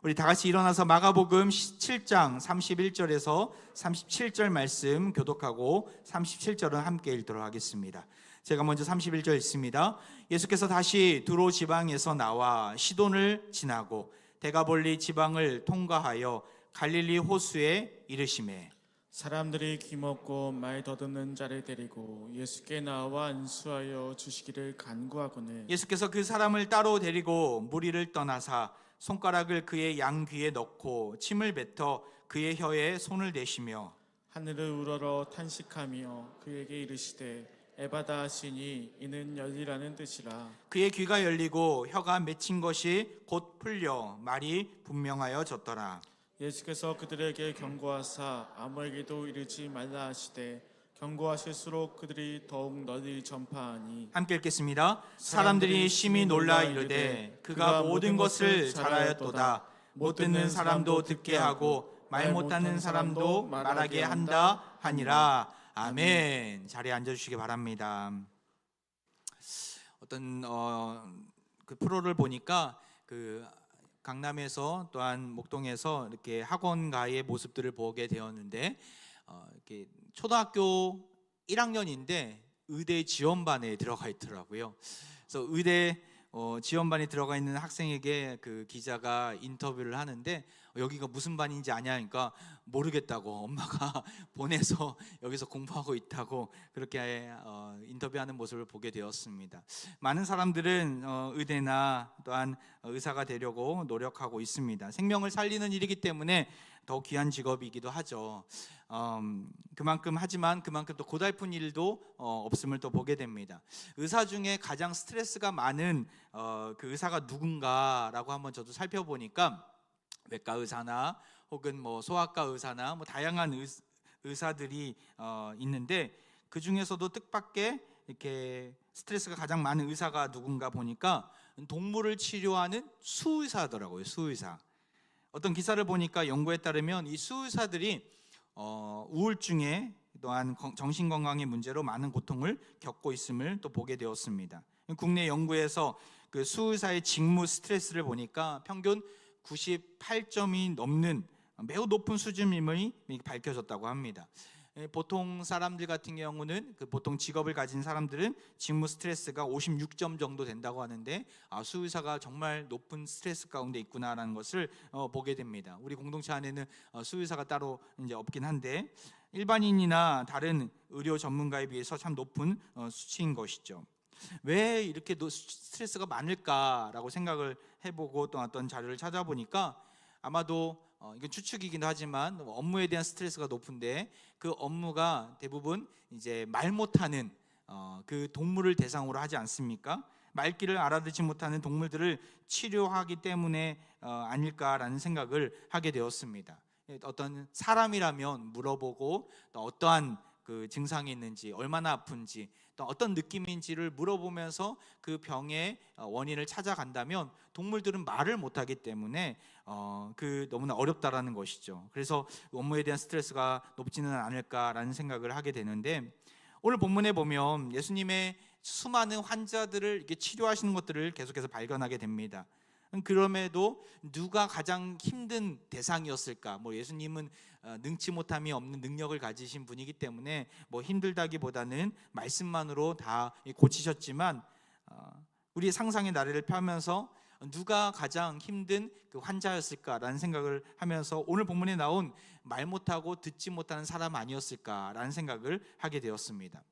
우리 다 같이 일어나서 마가복음 7장 31절에서 37절 말씀 교독하고 37절은 함께 읽도록 하겠습니다. 제가 먼저 31절 읽습니다. 예수께서 다시 두로 지방에서 나와 시돈을 지나고 데가볼리 지방을 통과하여 갈릴리 호수에 이르시매 사람들이 귀먹고 말 더듬는 자를 데리고 예수께 나와 안수하여 주시기를 간구하거늘 예수께서 그 사람을 따로 데리고 무리를 떠나사 손가락을 그의 양귀에 넣고 침을 뱉어 그의 혀에 손을 대시며 하늘을 우러러 탄식하며 그에게 이르시되 에바다 하시니 이는 열리라는 뜻이라. 그의 귀가 열리고 혀가 맺힌 것이 곧 풀려 말이 분명하여졌더라. 예수께서 그들에게 경고하사 아무에게도 이르지 말라 하시되 경고하실수록 그들이 더욱 널리 전파하니. 함께 읽겠습니다. 사람들이 심히 놀라 이르되 그가 모든 것을 잘하였도다. 못 듣는 사람도 듣게 하고 말 못하는 사람도 말하게 한다 하니라. 아멘. 자리에 앉아주시기 바랍니다. 어떤 그 프로를 보니까 그 강남에서 또한 목동에서 이렇게 학원가의 모습들을 보게 되었는데 이렇게 초등학교 1학년인데 의대 지원반에 들어가 있더라고요. 그래서 의대 지원반에 들어가 있는 학생에게 그 기자가 인터뷰를 하는데 여기가 무슨 반인지 아냐니까 모르겠다고 엄마가 보내서 여기서 공부하고 있다고 그렇게 인터뷰하는 모습을 보게 되었습니다. 많은 사람들은 의대나 또한 의사가 되려고 노력하고 있습니다. 생명을 살리는 일이기 때문에 더 귀한 직업이기도 하죠. 하지만 그만큼 또 고달픈 일도 없음을 또 보게 됩니다. 의사 중에 가장 스트레스가 많은 그 의사가 누군가라고 한번 저도 살펴보니까 외과 의사나 혹은 뭐 소아과 의사나 뭐 다양한 의사들이 있는데 그 중에서도 뜻밖의 이렇게 스트레스가 가장 많은 의사가 누군가 보니까 동물을 치료하는 수의사더라고요. 수의사. 어떤 기사를 보니까 연구에 따르면 이 수의사들이 우울증에 또한 정신건강의 문제로 많은 고통을 겪고 있음을 또 보게 되었습니다. 국내 연구에서 그 수의사의 직무 스트레스를 보니까 평균 98점이 넘는 매우 높은 수준임이 밝혀졌다고 합니다. 보통 사람들 같은 경우는 그 보통 직업을 가진 사람들은 직무 스트레스가 56점 정도 된다고 하는데 수의사가 정말 높은 스트레스 가운데 있구나라는 것을 보게 됩니다. 우리 공동체 안에는 수의사가 따로 이제 없긴 한데 일반인이나 다른 의료 전문가에 비해서 참 높은 수치인 것이죠. 왜 이렇게 스트레스가 많을까라고 생각을 해보고 또 어떤 자료를 찾아보니까 아마도 이건 추측이기도 하지만 업무에 대한 스트레스가 높은데 그 업무가 대부분 이제 말 못하는 그 동물을 대상으로 하지 않습니까? 말귀를 알아듣지 못하는 동물들을 치료하기 때문에 아닐까라는 생각을 하게 되었습니다. 어떤 사람이라면 물어보고 또 어떠한 그 증상이 있는지, 얼마나 아픈지, 또 어떤 느낌인지를 물어보면서 그 병의 원인을 찾아간다면 동물들은 말을 못하기 때문에 그 너무나 어렵다라는 것이죠. 그래서 업무에 대한 스트레스가 높지는 않을까라는 생각을 하게 되는데 오늘 본문에 보면 예수님의 수많은 환자들을 이렇게 치료하시는 것들을 계속해서 발견하게 됩니다. 그럼에도 누가 가장 힘든 대상이었을까? 예수님은 능치 못함이 없는 능력을 가지신 분이기 때문에 힘들다기보다는 말씀만으로 다 고치셨지만 우리의 상상의 나래를 펴면서 누가 가장 힘든 그 환자였을까라는 생각을 하면서 오늘 본문에 나온 말 못하고 듣지 못하는 사람 아니었을까라는 생각을 하게 되었습니다.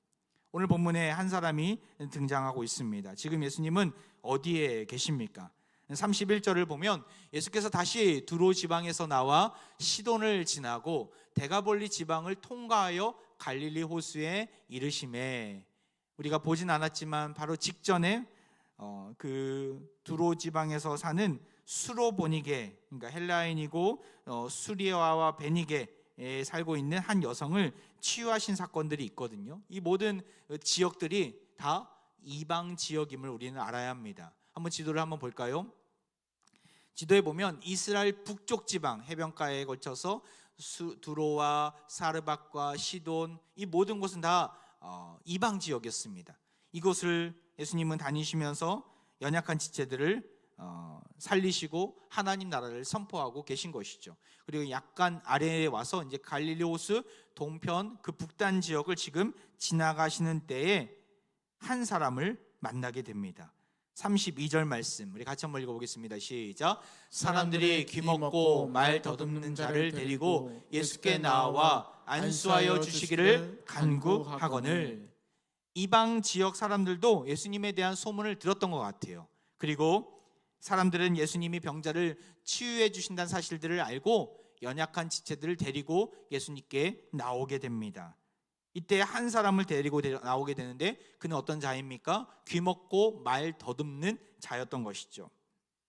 오늘 본문에 한 사람이 등장하고 있습니다. 지금 예수님은 어디에 계십니까? 31절을 보면 예수께서 다시 두로 지방에서 나와 시돈을 지나고 데가볼리 지방을 통과하여 갈릴리 호수에 이르시매 우리가 보진 않았지만 바로 직전에 그 두로 지방에서 사는 수로보니게 그러니까 헬라인이고 수리아와 베니게에 살고 있는 한 여성을 치유하신 사건들이 있거든요. 이 모든 지역들이 다 이방 지역임을 우리는 알아야 합니다. 한번 지도를 한번 볼까요? 지도에 보면 이스라엘 북쪽 지방 해변가에 걸쳐서 두로와 사르밧과 시돈 이 모든 곳은 다 이방 지역이었습니다. 이곳을 예수님은 다니시면서 연약한 지체들을 살리시고 하나님 나라를 선포하고 계신 것이죠. 그리고 약간 아래에 와서 이제 갈릴리 호수 동편 그 북단 지역을 지금 지나가시는 때에 한 사람을 만나게 됩니다. 32절 말씀 우리 같이 한번 읽어보겠습니다. 시작. 사람들이 귀먹고 말 더듬는 자를 데리고 예수께 나와 안수하여 주시기를 간구하거늘. 이방 지역 사람들도 예수님에 대한 소문을 들었던 것 같아요. 그리고 사람들은 예수님이 병자를 치유해 주신다는 사실들을 알고 연약한 지체들을 데리고 예수님께 나오게 됩니다. 이때 한 사람을 데리고 나오게 되는데 그는 어떤 자입니까? 귀먹고 말 더듬는 자였던 것이죠.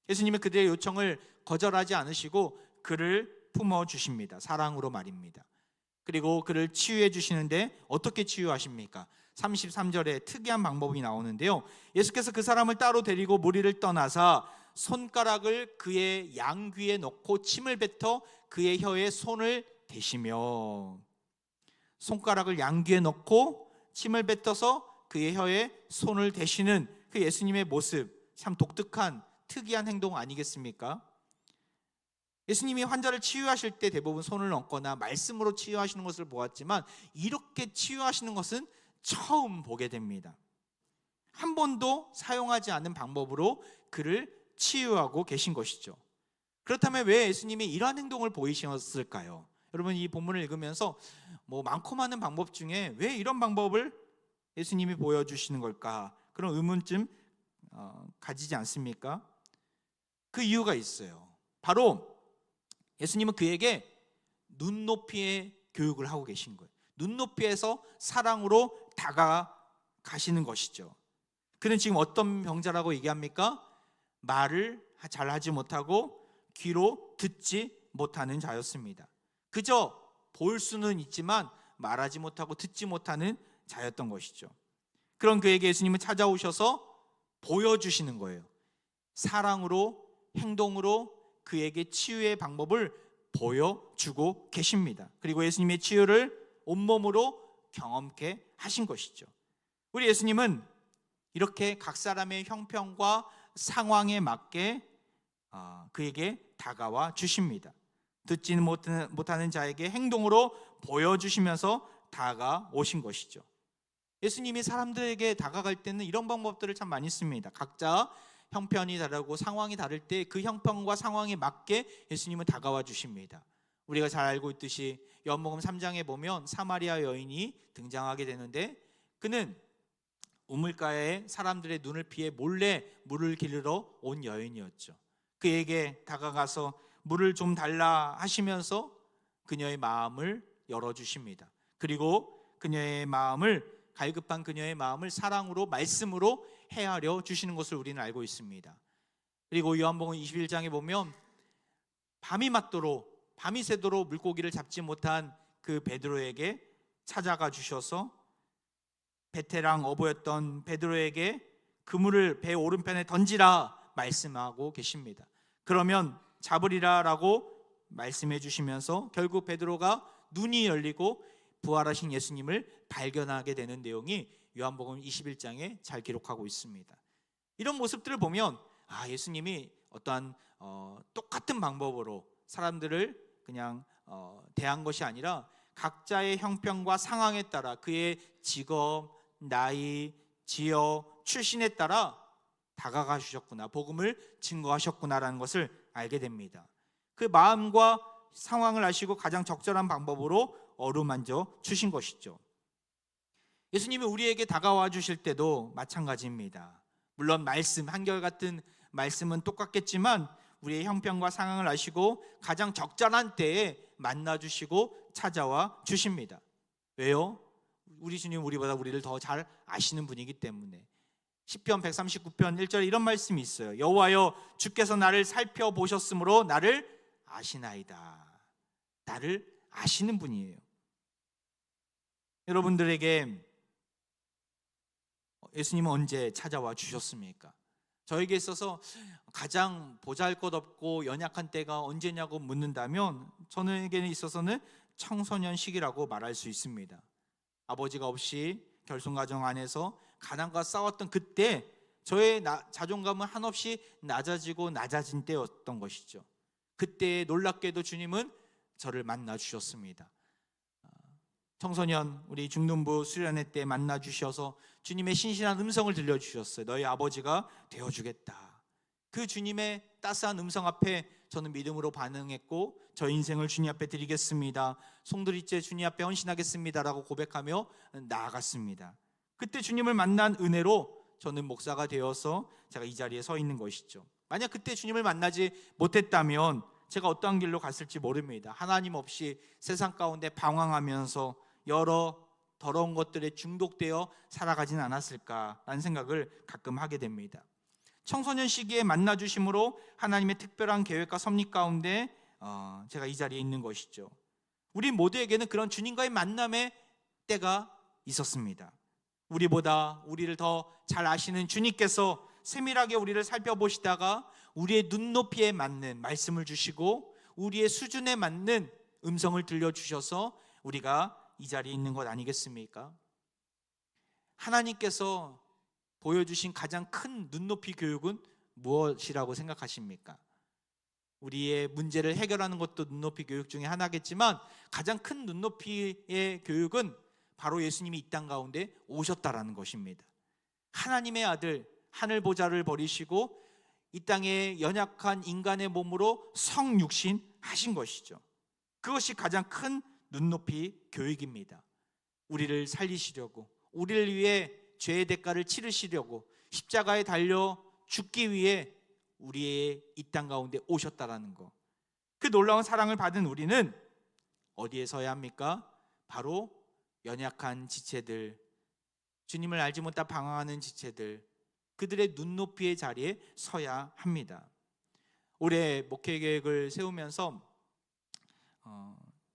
예수님은 그들의 요청을 거절하지 않으시고 그를 품어주십니다. 사랑으로 말입니다. 그리고 그를 치유해 주시는데 어떻게 치유하십니까? 33절에 특이한 방법이 나오는데요. 예수께서 그 사람을 따로 데리고 무리를 떠나사 손가락을 그의 양귀에 넣고 침을 뱉어 그의 혀에 손을 대시며, 손가락을 양귀에 넣고 침을 뱉어서 그의 혀에 손을 대시는 그 예수님의 모습, 참 독특한 특이한 행동 아니겠습니까? 예수님이 환자를 치유하실 때 대부분 손을 얹거나 말씀으로 치유하시는 것을 보았지만 이렇게 치유하시는 것은 처음 보게 됩니다. 한 번도 사용하지 않은 방법으로 그를 치유하고 계신 것이죠. 그렇다면 왜 예수님이 이러한 행동을 보이셨을까요? 여러분, 이 본문을 읽으면서 많고 많은 방법 중에 왜 이런 방법을 예수님이 보여주시는 걸까? 그런 의문쯤 가지지 않습니까? 그 이유가 있어요. 바로 예수님은 그에게 눈높이의 교육을 하고 계신 거예요. 눈높이에서 사랑으로 다가가시는 것이죠. 그는 지금 어떤 병자라고 얘기합니까? 말을 잘 하지 못하고 귀로 듣지 못하는 자였습니다. 그저 볼 수는 있지만 말하지 못하고 듣지 못하는 자였던 것이죠. 그런 그에게 예수님은 찾아오셔서 보여주시는 거예요. 사랑으로, 행동으로 그에게 치유의 방법을 보여주고 계십니다. 그리고 예수님의 치유를 온몸으로 경험케 하신 것이죠. 우리 예수님은 이렇게 각 사람의 형편과 상황에 맞게 그에게 다가와 주십니다. 듣지는 못하는 자에게 행동으로 보여주시면서 다가오신 것이죠. 예수님이 사람들에게 다가갈 때는 이런 방법들을 참 많이 씁니다. 각자 형편이 다르고 상황이 다를 때 그 형편과 상황에 맞게 예수님은 다가와 주십니다. 우리가 잘 알고 있듯이 요한복음 3장에 보면 사마리아 여인이 등장하게 되는데 그는 우물가에 사람들의 눈을 피해 몰래 물을 기르러 온 여인이었죠. 그에게 다가가서 물을 좀 달라 하시면서 그녀의 마음을 열어주십니다. 그리고 그녀의 마음을, 갈급한 그녀의 마음을 사랑으로, 말씀으로 헤아려 주시는 것을 우리는 알고 있습니다. 그리고 요한복음 21장에 보면 밤이 맞도록, 밤이 새도록 물고기를 잡지 못한 그 베드로에게 찾아가 주셔서 베테랑 어부였던 베드로에게 그물을 배 오른편에 던지라 말씀하고 계십니다. 그러면 잡으리라라고 말씀해 주시면서 결국 베드로가 눈이 열리고 부활하신 예수님을 발견하게 되는 내용이 요한복음 21장에 잘 기록하고 있습니다. 이런 모습들을 보면 예수님이 어떠한 똑같은 방법으로 사람들을 그냥 대한 것이 아니라 각자의 형편과 상황에 따라 그의 직업, 나이, 지역, 출신에 따라 다가가 주셨구나, 복음을 증거하셨구나라는 것을 알게 됩니다. 그 마음과 상황을 아시고 가장 적절한 방법으로 어루만져 주신 것이죠. 예수님이 우리에게 다가와 주실 때도 마찬가지입니다. 물론 말씀, 한결같은 말씀은 똑같겠지만 우리의 형편과 상황을 아시고 가장 적절한 때에 만나 주시고 찾아와 주십니다. 왜요? 우리 주님 우리보다 우리를 더 잘 아시는 분이기 때문에. 시편 139편 1절에 이런 말씀이 있어요. 여호와여, 주께서 나를 살펴보셨으므로 나를 아시나이다. 나를 아시는 분이에요. 여러분들에게 예수님은 언제 찾아와 주셨습니까? 저에게 있어서 가장 보잘것없고 연약한 때가 언제냐고 묻는다면 저에게 있어서는 청소년 시기라고 말할 수 있습니다. 아버지가 없이 결손가정 안에서 가난과 싸웠던 그때 저의 자존감은 한없이 낮아지고 낮아진 때였던 것이죠. 그때 놀랍게도 주님은 저를 만나 주셨습니다. 청소년 우리 중등부 수련회 때 만나 주셔서 주님의 신실한 음성을 들려주셨어요. 너희 아버지가 되어주겠다. 그 주님의 따스한 음성 앞에 저는 믿음으로 반응했고, 저 인생을 주님 앞에 드리겠습니다, 송두리째 주님 앞에 헌신하겠습니다 라고 고백하며 나아갔습니다. 그때 주님을 만난 은혜로 저는 목사가 되어서 제가 이 자리에 서 있는 것이죠. 만약 그때 주님을 만나지 못했다면 제가 어떠한 길로 갔을지 모릅니다. 하나님 없이 세상 가운데 방황하면서 여러 더러운 것들에 중독되어 살아가진 않았을까라는 생각을 가끔 하게 됩니다. 청소년 시기에 만나주심으로 하나님의 특별한 계획과 섭리 가운데 제가 이 자리에 있는 것이죠. 우리 모두에게는 그런 주님과의 만남의 때가 있었습니다. 우리보다 우리를 더 잘 아시는 주님께서 세밀하게 우리를 살펴보시다가 우리의 눈높이에 맞는 말씀을 주시고 우리의 수준에 맞는 음성을 들려주셔서 우리가 이 자리에 있는 것 아니겠습니까? 하나님께서 보여주신 가장 큰 눈높이 교육은 무엇이라고 생각하십니까? 우리의 문제를 해결하는 것도 눈높이 교육 중에 하나겠지만 가장 큰 눈높이의 교육은 바로 예수님이 이 땅 가운데 오셨다라는 것입니다. 하나님의 아들, 하늘 보좌를 버리시고 이 땅에 연약한 인간의 몸으로 성육신 하신 것이죠. 그것이 가장 큰 눈높이 교육입니다. 우리를 살리시려고, 우리를 위해 죄의 대가를 치르시려고 십자가에 달려 죽기 위해 우리의 이 땅 가운데 오셨다라는 것. 그 놀라운 사랑을 받은 우리는 어디에 서야 합니까? 바로 연약한 지체들, 주님을 알지 못하 방황하는 지체들, 그들의 눈높이의 자리에 서야 합니다. 올해 목회 계획을 세우면서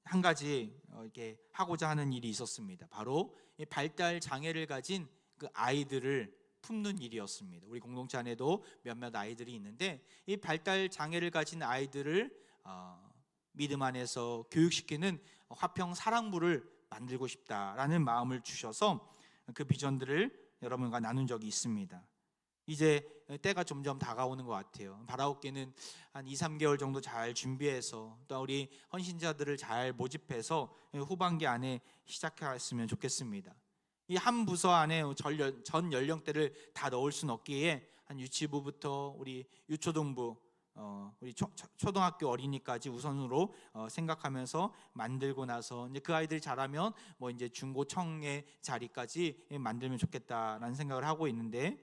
한 가지 이렇게 하고자 하는 일이 있었습니다. 바로 발달 장애를 가진 그 아이들을 품는 일이었습니다. 우리 공동체 안에도 몇몇 아이들이 있는데 이 발달 장애를 가진 아이들을 믿음 안에서 교육시키는 화평 사랑부를 만들고 싶다라는 마음을 주셔서 그 비전들을 여러분과 나눈 적이 있습니다. 이제 때가 점점 다가오는 것 같아요. 바라옵게는 한 2-3개월 정도 잘 준비해서 또 우리 헌신자들을 잘 모집해서 후반기 안에 시작했으면 좋겠습니다. 이 한 부서 안에 전 연령대를 다 넣을 수는 없기에 한 유치부부터 우리 유초등부, 우리 초등학교 어린이까지 우선으로 생각하면서 만들고 나서 이제 그 아이들이 자라면 뭐 이제 중고청의 자리까지 만들면 좋겠다라는 생각을 하고 있는데,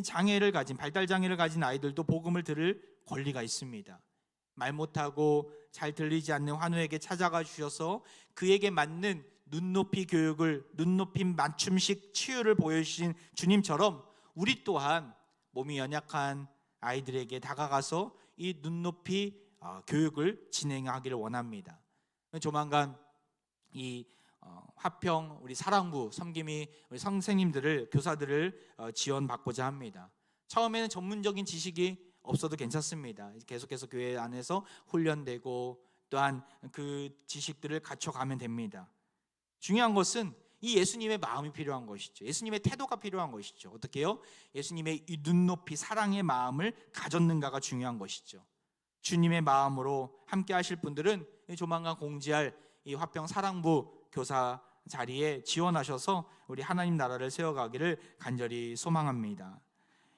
장애를 가진, 발달 장애를 가진 아이들도 복음을 들을 권리가 있습니다. 말 못하고 잘 들리지 않는 환우에게 찾아가 주셔서 그에게 맞는 눈높이 교육을, 눈높이 맞춤식 치유를 보여주신 주님처럼 우리 또한 몸이 연약한 아이들에게 다가가서 이 눈높이 교육을 진행하기를 원합니다. 조만간 이 화평 우리 사랑부 섬김이 우리 선생님들을, 교사들을 지원받고자 합니다. 처음에는 전문적인 지식이 없어도 괜찮습니다. 계속해서 교회 안에서 훈련되고 또한 그 지식들을 갖춰가면 됩니다. 중요한 것은 이 예수님의 마음이 필요한 것이죠. 예수님의 태도가 필요한 것이죠. 어떻게 해요? 예수님의 이 눈높이 사랑의 마음을 가졌는가가 중요한 것이죠. 주님의 마음으로 함께 하실 분들은 조만간 공지할 이 화평 사랑부 교사 자리에 지원하셔서 우리 하나님 나라를 세워가기를 간절히 소망합니다.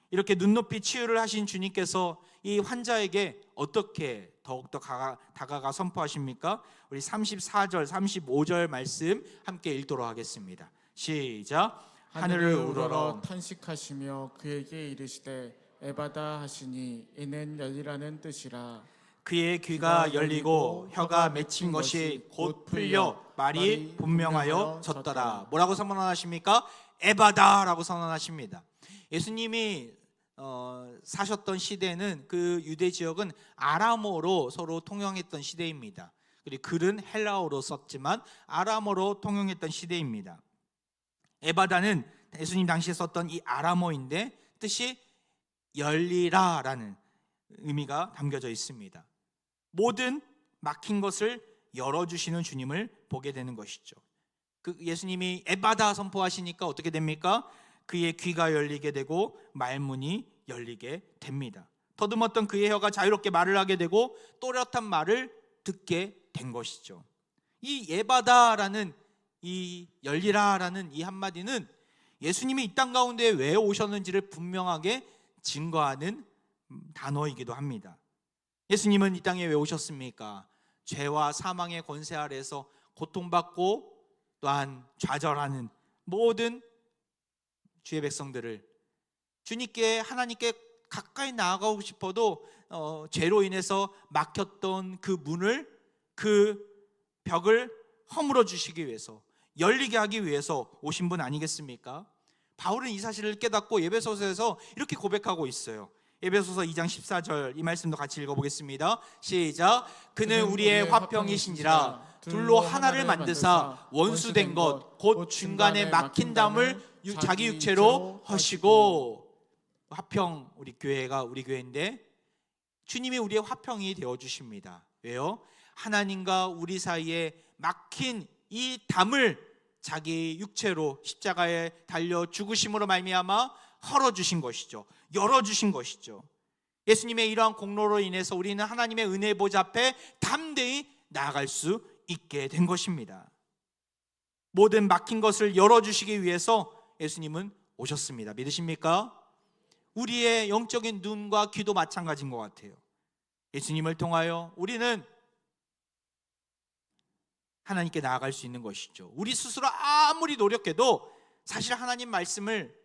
이렇게 눈높이 치유를 하신 주님께서 이 환자에게 어떻게 더욱더 다가가 선포하십니까? 우리 34절, 35절 말씀 함께 읽도록 하겠습니다. 시작. 하늘을 우러러 탄식하시며 그에게 이르시되 에바다 하시니 이는 열리라는 뜻이라. 그의 귀가 열리고 혀가 맺힌 것이 곧 풀려 말이 분명하여 졌더라. 뭐라고 선언하십니까? 에바다라고 선언하십니다. 예수님이 사셨던 시대는 그 유대 지역은 아람어로 서로 통용했던 시대입니다. 그리고 글은 헬라어로 썼지만 아람어로 통용했던 시대입니다. 에바다는 예수님 당시에 썼던 이 아람어인데 뜻이 열리라라는 의미가 담겨져 있습니다. 모든 막힌 것을 열어주시는 주님을 보게 되는 것이죠. 그 예수님이 에바다 선포하시니까 어떻게 됩니까? 그의 귀가 열리게 되고 말문이 열리게 됩니다. 더듬었던 그의 혀가 자유롭게 말을 하게 되고 또렷한 말을 듣게 된 것이죠. 이 예바다라는 이 열리라라는 이 한마디는 예수님이 이 땅 가운데 왜 오셨는지를 분명하게 증거하는 단어이기도 합니다. 예수님은 이 땅에 왜 오셨습니까? 죄와 사망의 권세 아래에서 고통받고 또한 좌절하는 모든 주의 백성들을 주님께 하나님께 가까이 나아가고 싶어도 죄로 인해서 막혔던 그 문을 그 벽을 허물어 주시기 위해서 열리게 하기 위해서 오신 분 아니겠습니까? 바울은 이 사실을 깨닫고 에베소서에서 이렇게 고백하고 있어요. 에베소서 2장 14절 이 말씀도 같이 읽어보겠습니다. 시작. 그는 우리의 화평이신지라 둘로 하나를 만드사 원수된 것 곧 중간에 막힌 담을 자기 육체로 허시고. 화평, 우리 교회가 우리 교회인데 주님이 우리의 화평이 되어주십니다. 왜요? 하나님과 우리 사이에 막힌 이 담을 자기 육체로 십자가에 달려 죽으심으로 말미암아 헐어주신 것이죠. 열어주신 것이죠. 예수님의 이러한 공로로 인해서 우리는 하나님의 은혜 보좌 앞에 담대히 나아갈 수 있게 된 것입니다. 모든 막힌 것을 열어주시기 위해서 예수님은 오셨습니다. 믿으십니까? 우리의 영적인 눈과 귀도 마찬가지인 것 같아요. 예수님을 통하여 우리는 하나님께 나아갈 수 있는 것이죠. 우리 스스로 아무리 노력해도 사실 하나님 말씀을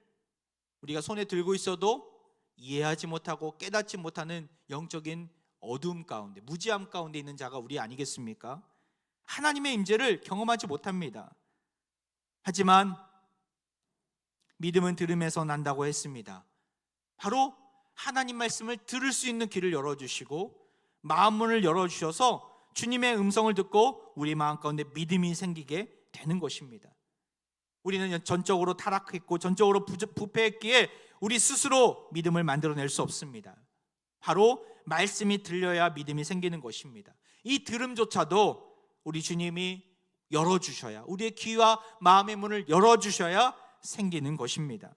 우리가 손에 들고 있어도 이해하지 못하고 깨닫지 못하는 영적인 어두움 가운데, 무지함 가운데 있는 자가 우리 아니겠습니까? 하나님의 임재를 경험하지 못합니다. 하지만 믿음은 들음에서 난다고 했습니다. 바로 하나님 말씀을 들을 수 있는 귀를 열어주시고 마음문을 열어주셔서 주님의 음성을 듣고 우리 마음 가운데 믿음이 생기게 되는 것입니다. 우리는 전적으로 타락했고 전적으로 부패했기에 우리 스스로 믿음을 만들어낼 수 없습니다. 바로 말씀이 들려야 믿음이 생기는 것입니다. 이 들음조차도 우리 주님이 열어주셔야, 우리의 귀와 마음의 문을 열어주셔야 생기는 것입니다.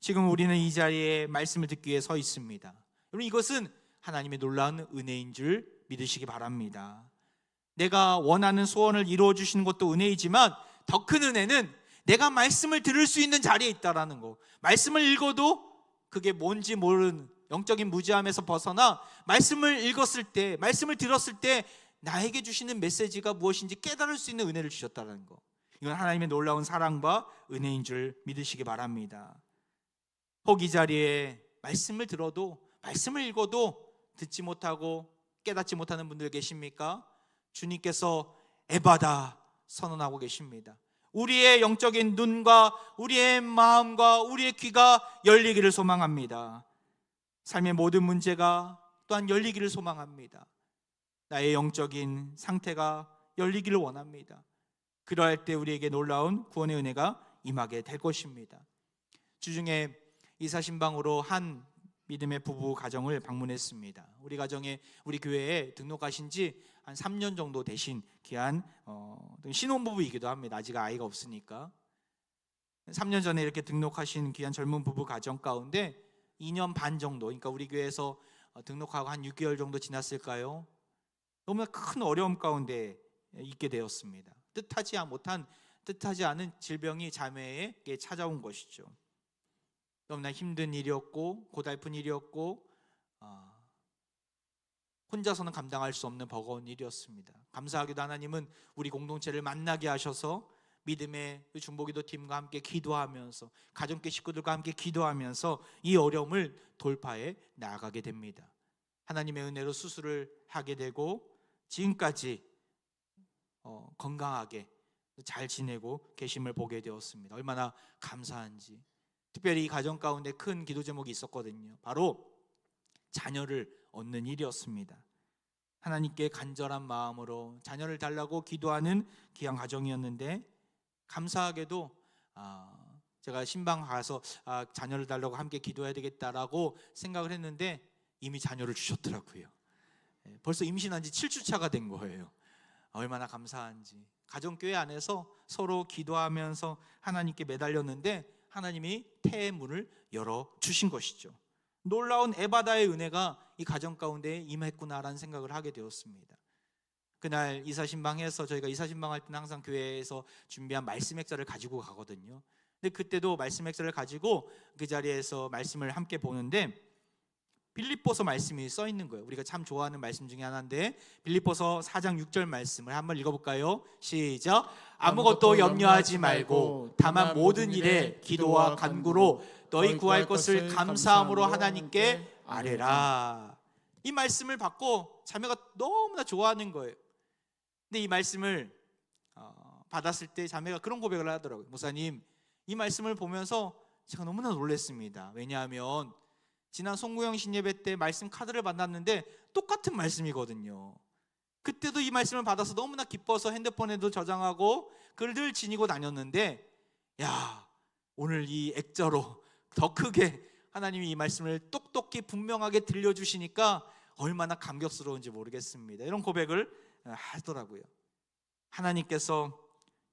지금 우리는 이 자리에 말씀을 듣기 위해 서 있습니다. 여러분, 이것은 하나님의 놀라운 은혜인 줄 믿으시기 바랍니다. 내가 원하는 소원을 이루어 주시는 것도 은혜이지만 더 큰 은혜는 내가 말씀을 들을 수 있는 자리에 있다라는 거. 말씀을 읽어도 그게 뭔지 모르는 영적인 무지함에서 벗어나 말씀을 읽었을 때, 말씀을 들었을 때 나에게 주시는 메시지가 무엇인지 깨달을 수 있는 은혜를 주셨다는 거. 이건 하나님의 놀라운 사랑과 은혜인 줄 믿으시기 바랍니다. 혹 이 자리에 말씀을 들어도, 말씀을 읽어도 듣지 못하고 깨닫지 못하는 분들 계십니까? 주님께서 에바다 선언하고 계십니다. 우리의 영적인 눈과 우리의 마음과 우리의 귀가 열리기를 소망합니다. 삶의 모든 문제가 또한 열리기를 소망합니다. 나의 영적인 상태가 열리기를 원합니다. 그러할 때 우리에게 놀라운 구원의 은혜가 임하게 될 것입니다. 주중에 이사신방으로 한 믿음의 부부 가정을 방문했습니다. 우리 가정에, 우리 교회에 등록하신 지 한 3년 정도 되신 귀한 신혼부부이기도 합니다. 아직 아이가 없으니까. 3년 전에 이렇게 등록하신 귀한 젊은 부부 가정 가운데 2년 반 정도, 그러니까 우리 교회에서 등록하고 한 6개월 정도 지났을까요? 너무나 큰 어려움 가운데 있게 되었습니다. 뜻하지 않은 질병이 자매에게 찾아온 것이죠. 너무나 힘든 일이었고 고달픈 일이었고 혼자서는 감당할 수 없는 버거운 일이었습니다. 감사하게도 하나님은 우리 공동체를 만나게 하셔서 믿음의 중보기도 팀과 함께 기도하면서 가정계 식구들과 함께 기도하면서 이 어려움을 돌파해 나아가게 됩니다. 하나님의 은혜로 수술을 하게 되고 지금까지 건강하게 잘 지내고 계심을 보게 되었습니다. 얼마나 감사한지. 특별히 이 가정 가운데 큰 기도 제목이 있었거든요. 바로 자녀를 얻는 일이었습니다. 하나님께 간절한 마음으로 자녀를 달라고 기도하는 귀한 가정이었는데 감사하게도 제가 신방 가서 자녀를 달라고 함께 기도해야 되겠다라고 생각을 했는데 이미 자녀를 주셨더라고요. 벌써 임신한 지 7주차가 된 거예요. 얼마나 감사한지. 가정교회 안에서 서로 기도하면서 하나님께 매달렸는데 하나님이 태의 문을 열어주신 것이죠. 놀라운 에바다의 은혜가 이 가정 가운데 임했구나라는 생각을 하게 되었습니다. 그날 이사신방에서 저희가 이사신방 할 때는 항상 교회에서 준비한 말씀 핵자를 가지고 가거든요. 근데 그때도 말씀 핵자를 가지고 그 자리에서 말씀을 함께 보는데 빌립보서 말씀이 써 있는 거예요. 우리가 참 좋아하는 말씀 중에 하나인데 빌립보서 4장 6절 말씀을 한번 읽어볼까요? 시작. 아무것도 염려하지 말고 다만 모든 일에 기도와 간구로 너희 구할 것을 감사함으로 하나님께 아뢰라. 이 말씀을 받고 자매가 너무나 좋아하는 거예요. 근데 이 말씀을 받았을 때 자매가 그런 고백을 하더라고요. 목사님, 이 말씀을 보면서 제가 너무나 놀랐습니다. 왜냐하면 지난 송구영 신예배 때 말씀 카드를 받았는데 똑같은 말씀이거든요. 그때도 이 말씀을 받아서 너무나 기뻐서 핸드폰에도 저장하고 글을 지니고 다녔는데, 야, 오늘 이 액자로 더 크게 하나님이 이 말씀을 똑똑히 분명하게 들려주시니까 얼마나 감격스러운지 모르겠습니다. 이런 고백을 하더라고요. 하나님께서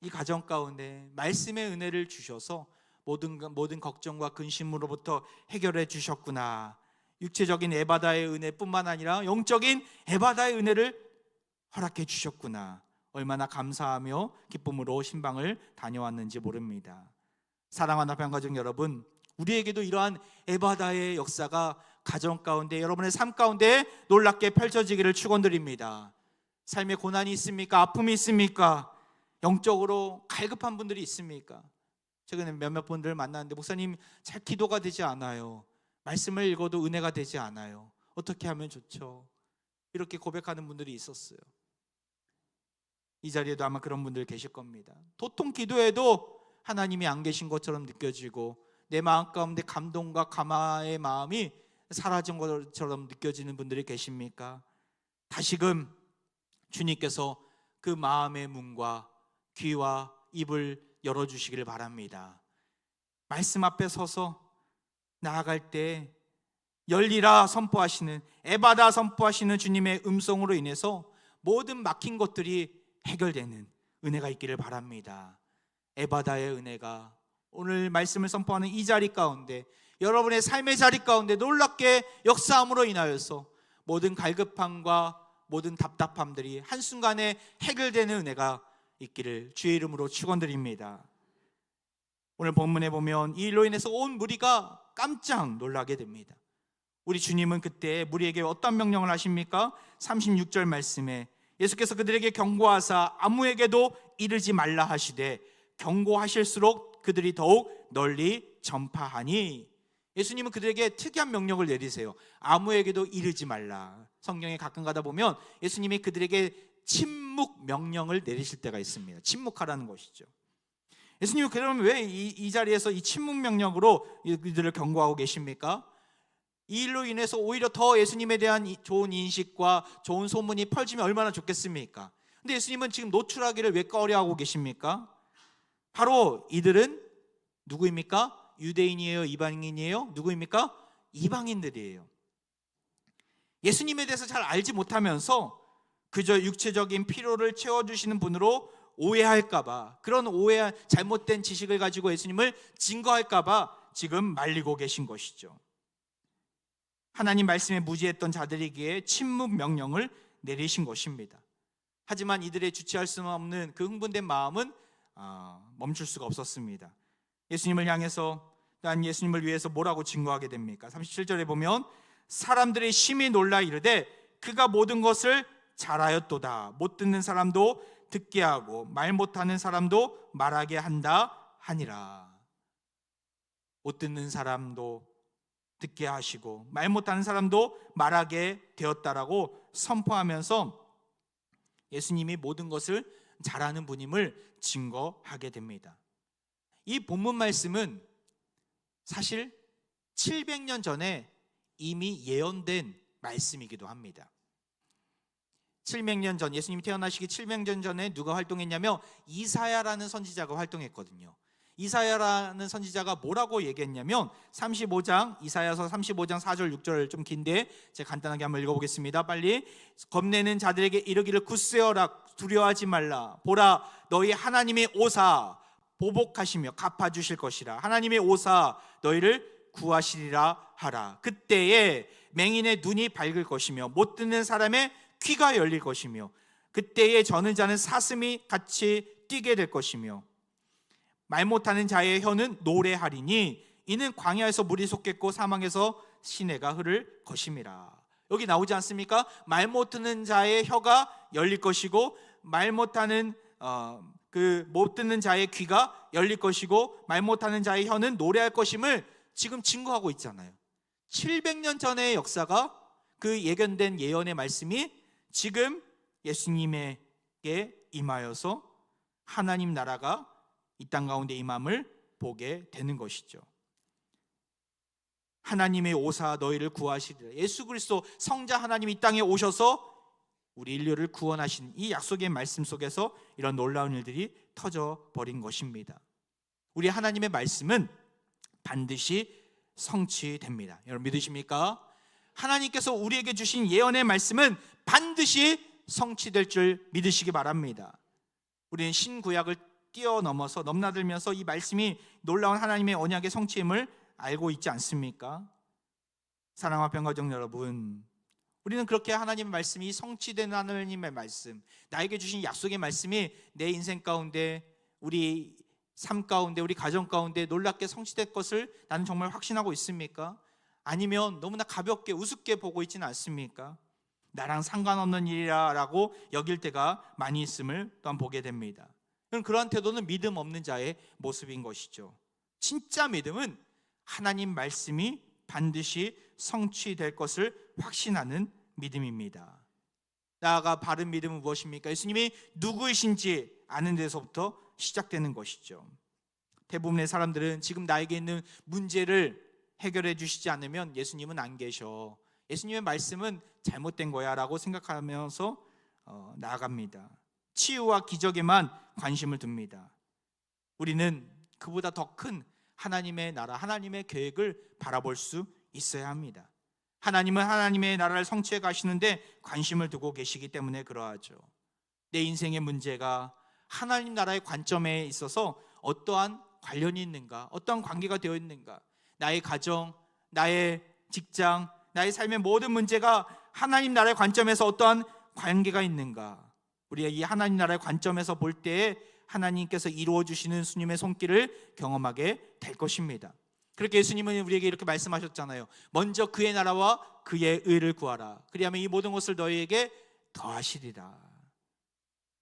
이 가정 가운데 말씀의 은혜를 주셔서 모든 걱정과 근심으로부터 해결해 주셨구나. 육체적인 에바다의 은혜뿐만 아니라 영적인 에바다의 은혜를 허락해 주셨구나. 얼마나 감사하며 기쁨으로 신방을 다녀왔는지 모릅니다. 사랑하는 합양 가족 여러분, 우리에게도 이러한 에바다의 역사가 가정 가운데, 여러분의 삶 가운데 놀랍게 펼쳐지기를 축원드립니다. 삶에 고난이 있습니까? 아픔이 있습니까? 영적으로 갈급한 분들이 있습니까? 최근에 몇몇 분들 만났는데, 목사님 잘 기도가 되지 않아요. 말씀을 읽어도 은혜가 되지 않아요. 어떻게 하면 좋죠? 이렇게 고백하는 분들이 있었어요. 이 자리에도 아마 그런 분들 계실 겁니다. 도통 기도해도 하나님이 안 계신 것처럼 느껴지고 내 마음 가운데 감동과 감화의 마음이 사라진 것처럼 느껴지는 분들이 계십니까? 다시금 주님께서 그 마음의 문과 귀와 입을 열어주시기를 바랍니다. 말씀 앞에 서서 나아갈 때 열리라 선포하시는, 에바다 선포하시는 주님의 음성으로 인해서 모든 막힌 것들이 해결되는 은혜가 있기를 바랍니다. 에바다의 은혜가 오늘 말씀을 선포하는 이 자리 가운데, 여러분의 삶의 자리 가운데 놀랍게 역사함으로 인하여서 모든 갈급함과 모든 답답함들이 한순간에 해결되는 은혜가 있기를 주의 이름으로 축원드립니다. 오늘 본문에 보면 이 일로 인해서 온 무리가 깜짝 놀라게 됩니다. 우리 주님은 그때 무리에게 어떤 명령을 하십니까? 36절 말씀에 예수께서 그들에게 경고하사 아무에게도 이르지 말라 하시되 경고하실수록 그들이 더욱 널리 전파하니. 예수님은 그들에게 특이한 명령을 내리세요. 아무에게도 이르지 말라. 성경에 가끔 가다 보면 예수님이 그들에게 침묵 명령을 내리실 때가 있습니다. 침묵하라는 것이죠. 예수님은 그러면 왜 이 자리에서 이 침묵 명령으로 이들을 경고하고 계십니까? 이 일로 인해서 오히려 더 예수님에 대한 좋은 인식과 좋은 소문이 펼치면 얼마나 좋겠습니까? 근데 예수님은 지금 노출하기를 왜 꺼려하고 계십니까? 바로 이들은 누구입니까? 유대인이에요? 이방인이에요? 누구입니까? 이방인들이에요. 예수님에 대해서 잘 알지 못하면서 그저 육체적인 필요를 채워주시는 분으로 오해할까봐, 그런 오해한 잘못된 지식을 가지고 예수님을 증거할까봐 지금 말리고 계신 것이죠. 하나님 말씀에 무지했던 자들이기에 침묵 명령을 내리신 것입니다. 하지만 이들의 주체할 수는 없는 그 흥분된 마음은 멈출 수가 없었습니다. 예수님을 향해서, 난 예수님을 위해서 뭐라고 증거하게 됩니까? 37절에 보면 사람들이 심히 놀라 이르되 그가 모든 것을 잘하였도다. 못 듣는 사람도 듣게 하고 말 못하는 사람도 말하게 한다 하니라. 못 듣는 사람도 듣게 하시고 말 못하는 사람도 말하게 되었다라고 선포하면서 예수님이 모든 것을 잘하는 분임을 증거하게 됩니다. 이 본문 말씀은 사실 700년 전에 이미 예언된 말씀이기도 합니다. 700년 전, 예수님이 태어나시기 700년 전에 누가 활동했냐면 이사야라는 선지자가 활동했거든요. 이사야라는 선지자가 뭐라고 얘기했냐면 이사야서 35장 4절 6절 좀 긴데 제가 간단하게 한번 읽어보겠습니다. 빨리. 겁내는 자들에게 이르기를 굳세어라, 두려워하지 말라. 보라, 너희 하나님이 오사 보복하시며 갚아주실 것이라. 하나님의 오사 너희를 구하시리라 하라. 그때에 맹인의 눈이 밝을 것이며 못 듣는 사람의 귀가 열릴 것이며 그때에 저는 자는 사슴이 같이 뛰게 될 것이며 말 못하는 자의 혀는 노래하리니 이는 광야에서 물이 솟겠고 사망에서 시내가 흐를 것임이라. 여기 나오지 않습니까? 말 못 듣는 자의 혀가 열릴 것이고 말 못하는 못 듣는 자의 귀가 열릴 것이고 말 못하는 자의 혀는 노래할 것임을 지금 증거하고 있잖아요. 700년 전의 역사가 그 예견된 예언의 말씀이 지금 예수님에게 임하여서 하나님 나라가 이 땅 가운데 임함을 보게 되는 것이죠. 하나님의 오사 너희를 구하시리라. 예수 그리스도 성자 하나님이 이 땅에 오셔서 우리 인류를 구원하신 이 약속의 말씀 속에서 이런 놀라운 일들이 터져 버린 것입니다. 우리 하나님의 말씀은 반드시 성취됩니다. 여러분 믿으십니까? 하나님께서 우리에게 주신 예언의 말씀은 반드시 성취될 줄 믿으시기 바랍니다. 우리는 신구약을 뛰어넘어서 넘나들면서 이 말씀이 놀라운 하나님의 언약의 성취임을 알고 있지 않습니까? 사랑과 평가정 여러분, 우리는 그렇게 하나님의 말씀이 성취된 하나님의 말씀, 나에게 주신 약속의 말씀이 내 인생 가운데, 우리 삶 가운데, 우리 가정 가운데 놀랍게 성취될 것을 나는 정말 확신하고 있습니까? 아니면 너무나 가볍게 우습게 보고 있지는 않습니까? 나랑 상관없는 일이라고 여길 때가 많이 있음을 또한 보게 됩니다. 그러한 태도는 믿음 없는 자의 모습인 것이죠. 진짜 믿음은 하나님 말씀이 반드시 성취될 것을 확신하는 믿음입니다. 나아가 바른 믿음은 무엇입니까? 예수님이 누구이신지 아는 데서부터 시작되는 것이죠. 대부분의 사람들은 지금 나에게 있는 문제를 해결해 주시지 않으면 예수님은 안 계셔, 예수님의 말씀은 잘못된 거야 라고 생각하면서 나아갑니다. 치유와 기적에만 관심을 둡니다. 우리는 그보다 더 큰 하나님의 나라, 하나님의 계획을 바라볼 수 있어야 합니다. 하나님은 하나님의 나라를 성취해 가시는데 관심을 두고 계시기 때문에 그러하죠. 내 인생의 문제가 하나님 나라의 관점에 있어서 어떠한 관련이 있는가, 어떠한 관계가 되어 있는가, 나의 가정, 나의 직장, 나의 삶의 모든 문제가 하나님 나라의 관점에서 어떠한 관계가 있는가, 우리가 이 하나님 나라의 관점에서 볼 때에 하나님께서 이루어 주시는 주님의 손길을 경험하게 될 것입니다. 그렇게 예수님은 우리에게 이렇게 말씀하셨잖아요. 먼저 그의 나라와 그의 의를 구하라. 그리하면 이 모든 것을 너희에게 더하시리라.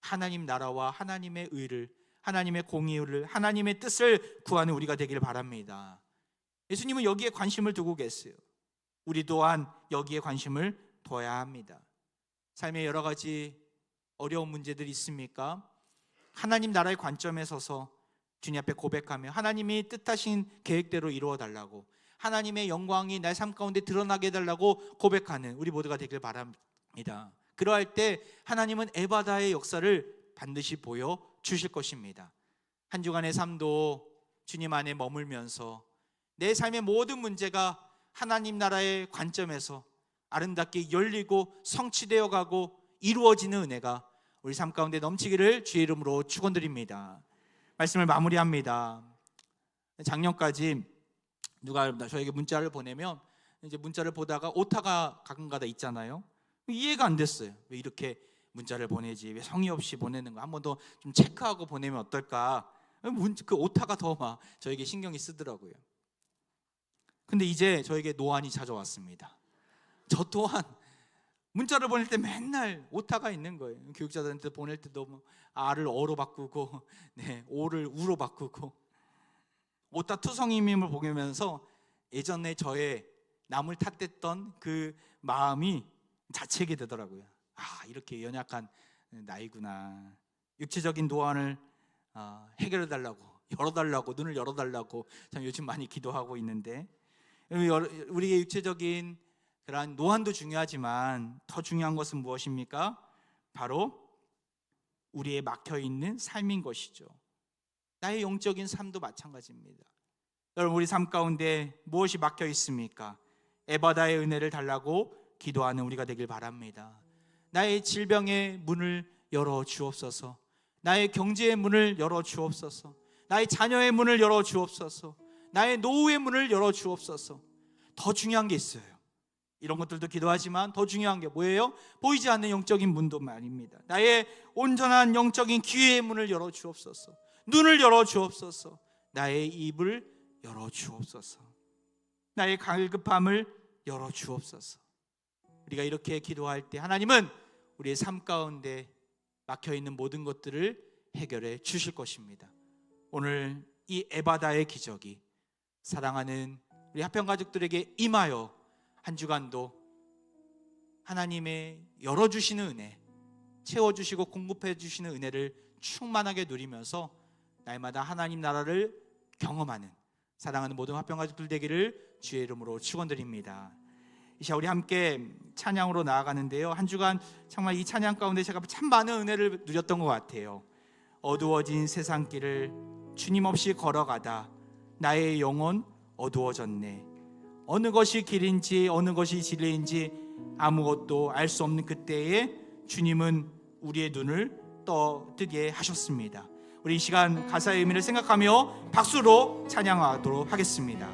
하나님 나라와 하나님의 의를, 하나님의 공의를, 하나님의 뜻을 구하는 우리가 되기를 바랍니다. 예수님은 여기에 관심을 두고 계세요. 우리 또한 여기에 관심을 둬야 합니다. 삶에 여러 가지 어려운 문제들이 있습니까? 하나님 나라의 관점에 서서 주님 앞에 고백하며 하나님이 뜻하신 계획대로 이루어 달라고, 하나님의 영광이 내 삶 가운데 드러나게 해달라고 고백하는 우리 모두가 되길 바랍니다. 그러할 때 하나님은 에바다의 역사를 반드시 보여주실 것입니다. 한 주간의 삶도 주님 안에 머물면서 내 삶의 모든 문제가 하나님 나라의 관점에서 아름답게 열리고 성취되어 가고 이루어지는 은혜가 우리 삶 가운데 넘치기를 주의 이름으로 축원드립니다. 말씀을 마무리합니다. 작년까지 누가 저에게 문자를 보내면 이제 문자를 보다가 오타가 가끔가다 있잖아요. 이해가 안 됐어요. 왜 이렇게 문자를 보내지? 왜 성의 없이 보내는 거? 한 번 더 좀 체크하고 보내면 어떨까? 그 오타가 더 막 저에게 신경이 쓰더라고요. 근데 이제 저에게 노안이 찾아왔습니다. 저 또한 문자를 보낼 때 맨날 오타가 있는 거예요. 교육자들한테 보낼 때도 뭐 아를 어로 바꾸고, 오를 우로 바꾸고, 오타 투성임을 보면서 예전에 저의 남을 탓했던 그 마음이 자책이 되더라고요. 이렇게 연약한 나이구나. 육체적인 노안을 해결해 달라고, 열어달라고, 눈을 열어달라고 참 요즘 많이 기도하고 있는데, 우리의 육체적인 그러한 노안도 중요하지만 더 중요한 것은 무엇입니까? 바로 우리의 막혀있는 삶인 것이죠. 나의 영적인 삶도 마찬가지입니다. 여러분, 우리 삶 가운데 무엇이 막혀 있습니까? 에바다의 은혜를 달라고 기도하는 우리가 되길 바랍니다. 나의 질병의 문을 열어 주옵소서. 나의 경제의 문을 열어 주옵소서. 나의 자녀의 문을 열어 주옵소서. 나의 노후의 문을 열어 주옵소서. 더 중요한 게 있어요. 이런 것들도 기도하지만 더 중요한 게 뭐예요? 보이지 않는 영적인 문도 말입니다. 나의 온전한 영적인 귀의 문을 열어 주옵소서. 눈을 열어 주옵소서. 나의 입을 열어 주옵소서. 나의 갈급함을 열어 주옵소서. 우리가 이렇게 기도할 때 하나님은 우리의 삶 가운데 막혀있는 모든 것들을 해결해 주실 것입니다. 오늘 이 에바다의 기적이 사랑하는 우리 화평가족들에게 임하여 한 주간도 하나님의 열어주시는 은혜, 채워주시고 공급해 주시는 은혜를 충만하게 누리면서 날마다 하나님 나라를 경험하는 사랑하는 모든 화평가족들 되기를 주의 이름으로 축원드립니다. 이 시간 우리 함께 찬양으로 나아가는데요, 한 주간 정말 이 찬양 가운데 제가 참 많은 은혜를 누렸던 것 같아요. 어두워진 세상길을 주님 없이 걸어가다 나의 영혼 어두워졌네. 어느 것이 길인지 어느 것이 진리인지 아무것도 알 수 없는 그때에 주님은 우리의 눈을 떠뜨게 하셨습니다. 우리 이 시간 가사의 의미를 생각하며 박수로 찬양하도록 하겠습니다.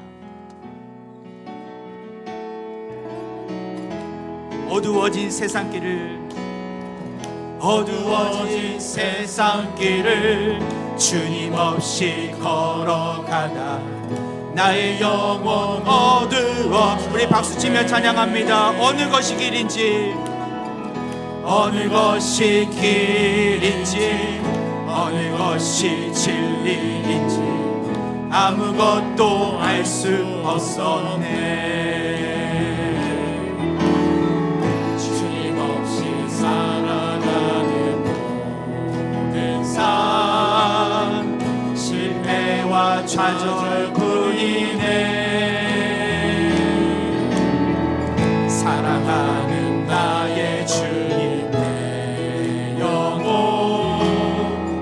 어두워진 세상길을 주님 없이 걸어가다 나의 영혼 어두워. 우리 박수치며 찬양합니다. 어느 것이 길인지 어느 것이 진리인지 아무것도 알 수 없었네. 주님 없이 살아가는 모든 삶 실패와 좌절뿐이네. 사랑하는 나의 주님 내 영혼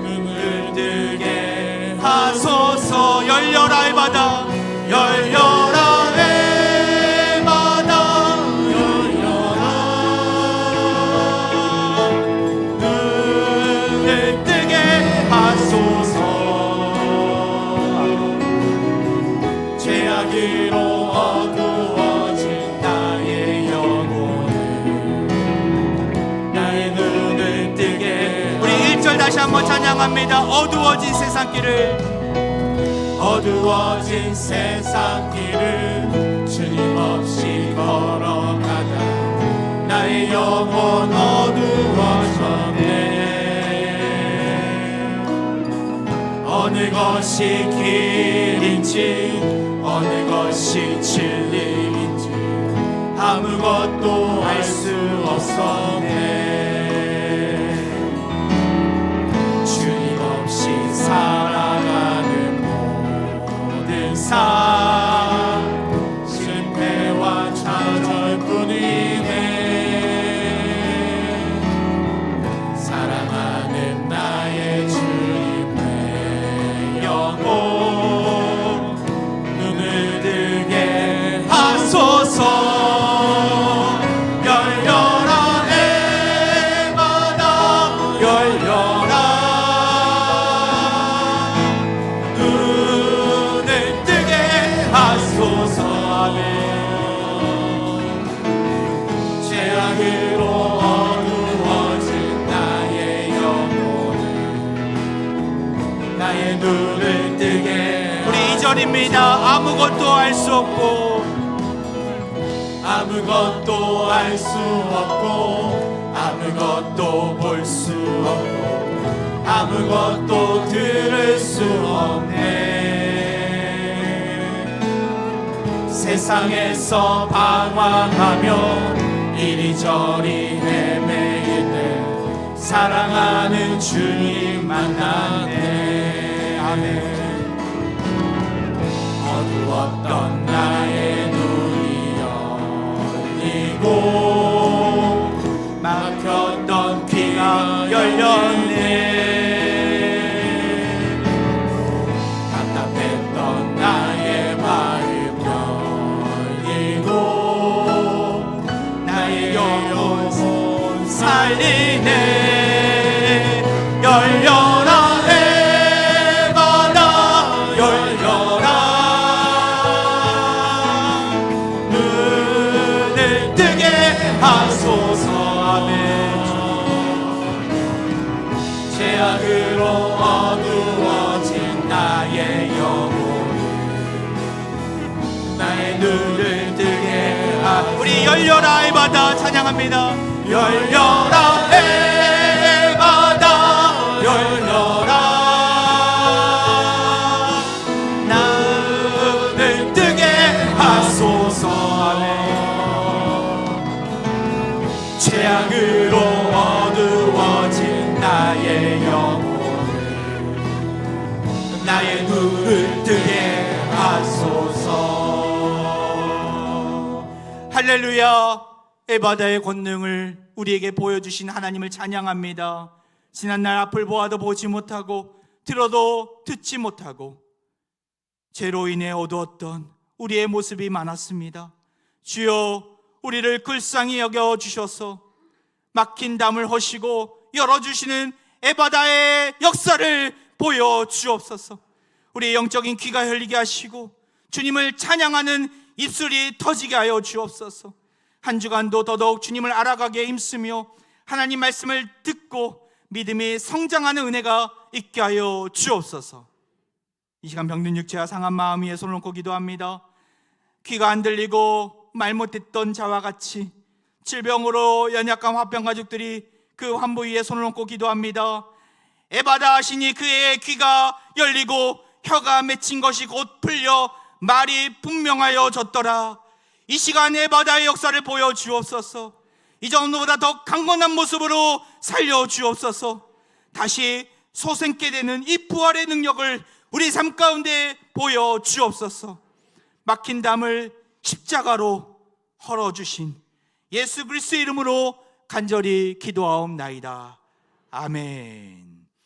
금을 뜨게 하소서. 열려라 이 바다, 열려라 이 바다, 열려라. 눈을 뜨게 하소서. 죄악으로 어두워진 나의 영혼을 나의 눈을 뜨게. 우리 1절 다시 한번 찬양합니다. 어두워진 세상길을 주님 없이 걸어가다 나의 영혼 어두워졌네. 어느 것이 길인지 어느 것이 진리인지 아무것도 알 수 없었네. 주님 없이 살아가는 모든 삶 실패와 좌절뿐이네. 사랑하는 나의 주님 내 영혼 눈을 뜨게 하소서. 열려라 내 바다, 열려라. 눈을 뜨게 하소서. 아멘. 죄악으로 어두워진 나의 영혼을 나의 눈을 뜨게. 우리 2절입니다. 아무것도 알 수 없고 아무것도 알 수 없고 아무것도 볼 수 없고 아무것도 들을 수 없네. 세상에서 방황하며 이리저리 헤매일 때 사랑하는 주님 만나네. 아멘. 어두웠던 나의 눈이 열리고 막혔던 귀가 열렸네. 답답했던 나의 마음 열리고 나의 영혼 살리네. 열려라 에바다, 최악으로 어두워진 나의 영혼을 나의 눈을 뜨게 우리 열려라 에바다 찬양합니다. 열려라 에바다 열려라 눈을 뜨게 하소서. 최악으로 어두워진 나의 영혼을 나의 눈을 뜨게 하소서. 할렐루야. 에바다의 권능을 우리에게 보여주신 하나님을 찬양합니다. 지난날 앞을 보아도 보지 못하고 들어도 듣지 못하고 죄로 인해 어두웠던 우리의 모습이 많았습니다. 주여 우리를 불쌍히 여겨주셔서 막힌 담을 허시고 열어주시는 에바다의 역사를 보여주옵소서. 우리의 영적인 귀가 열리게 하시고 주님을 찬양하는 입술이 터지게 하여 주옵소서. 한 주간도 더더욱 주님을 알아가게 힘쓰며 하나님 말씀을 듣고 믿음이 성장하는 은혜가 있게 하여 주옵소서. 이 시간 병든 육체와 상한 마음 위에 손을 놓고 기도합니다. 귀가 안 들리고 말 못했던 자와 같이 질병으로 연약한 화병 가족들이 그 환부 위에 손을 놓고 기도합니다. 에바다 하시니 그의 귀가 열리고 혀가 맺힌 것이 곧 풀려 말이 분명하여졌더라. 이 시간 에바다의 역사를 보여주옵소서. 이전보다 더 강건한 모습으로 살려주옵소서. 다시 소생케 되는 이 부활의 능력을 우리 삶 가운데 보여주옵소서. 막힌 담을 십자가로 헐어주신 예수 그리스도의 이름으로 간절히 기도하옵나이다. 아멘.